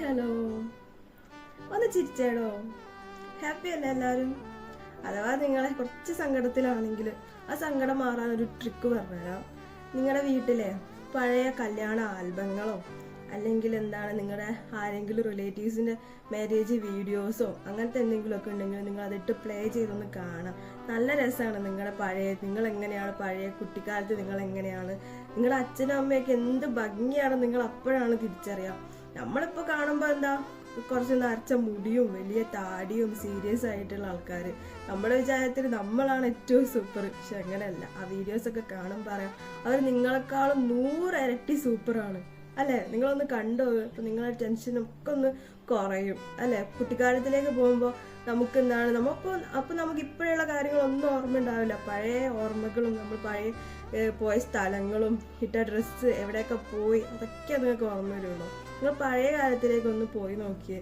Hello, ഒന്ന് ചിരിച്ചേടോ. Happy അല്ലേ എല്ലാവരും? അഥവാ നിങ്ങളെ കുറച്ച് സങ്കടത്തിലാണെങ്കിൽ ആ സങ്കടം മാറാൻ ഒരു ട്രിക്ക് പറഞ്ഞുതരാം. നിങ്ങളുടെ വീട്ടിലെ പഴയ കല്യാണ ആൽബങ്ങളോ അല്ലെങ്കിൽ നിങ്ങളുടെ ആരെങ്കിലും റിലേറ്റീവ്സിൻ്റെ മാരേജ് വീഡിയോസോ അങ്ങനത്തെ എന്തെങ്കിലുമൊക്കെ ഉണ്ടെങ്കിൽ നിങ്ങൾ അതിട്ട് പ്ലേ ചെയ്തൊന്ന് കാണാം. നല്ല രസമാണ്. നിങ്ങൾ എങ്ങനെയാണ് പഴയ കുട്ടിക്കാലത്ത്, നിങ്ങൾ എങ്ങനെയാണ്, നിങ്ങളുടെ അച്ഛനും അമ്മയൊക്കെ എന്ത് ഭംഗിയാണ് നിങ്ങൾ അപ്പോഴാണ് തിരിച്ചറിയാം. നമ്മളിപ്പോൾ കാണുമ്പോൾ കുറച്ച് നരച്ച മുടിയും വലിയ താടിയും സീരിയസ് ആയിട്ടുള്ള ആൾക്കാർ, നമ്മുടെ വിചാരത്തിൽ നമ്മളാണ് ഏറ്റവും സൂപ്പർ. പക്ഷെ അങ്ങനെയല്ല. ആ വീഡിയോസൊക്കെ കാണുമ്പോൾ പറയാം അവർ നിങ്ങളെക്കാളും 100 ഇരട്ടി സൂപ്പറാണ് അല്ലേ? നിങ്ങളൊന്ന് കണ്ടോ. അപ്പം നിങ്ങളുടെ ടെൻഷനൊക്കെ ഒന്ന് കുറയും അല്ലേ? കുട്ടിക്കാലത്തിലേക്ക് പോകുമ്പോൾ നമുക്ക് നമുക്ക് ഇപ്പോഴുള്ള കാര്യങ്ങളൊന്നും ഓർമ്മ ഉണ്ടാവില്ല. പഴയ ഓർമ്മകളും നമ്മൾ പഴയ പോയ സ്ഥലങ്ങളും ഇട്ട ഡ്രസ്സ് എവിടെയൊക്കെ പോയി അതൊക്കെ നിങ്ങൾക്ക് ഓർമ്മ വരുള്ളൂ. നിങ്ങൾ പഴയ കാലത്തിലേക്ക് ഒന്ന് പോയി നോക്കിയേ.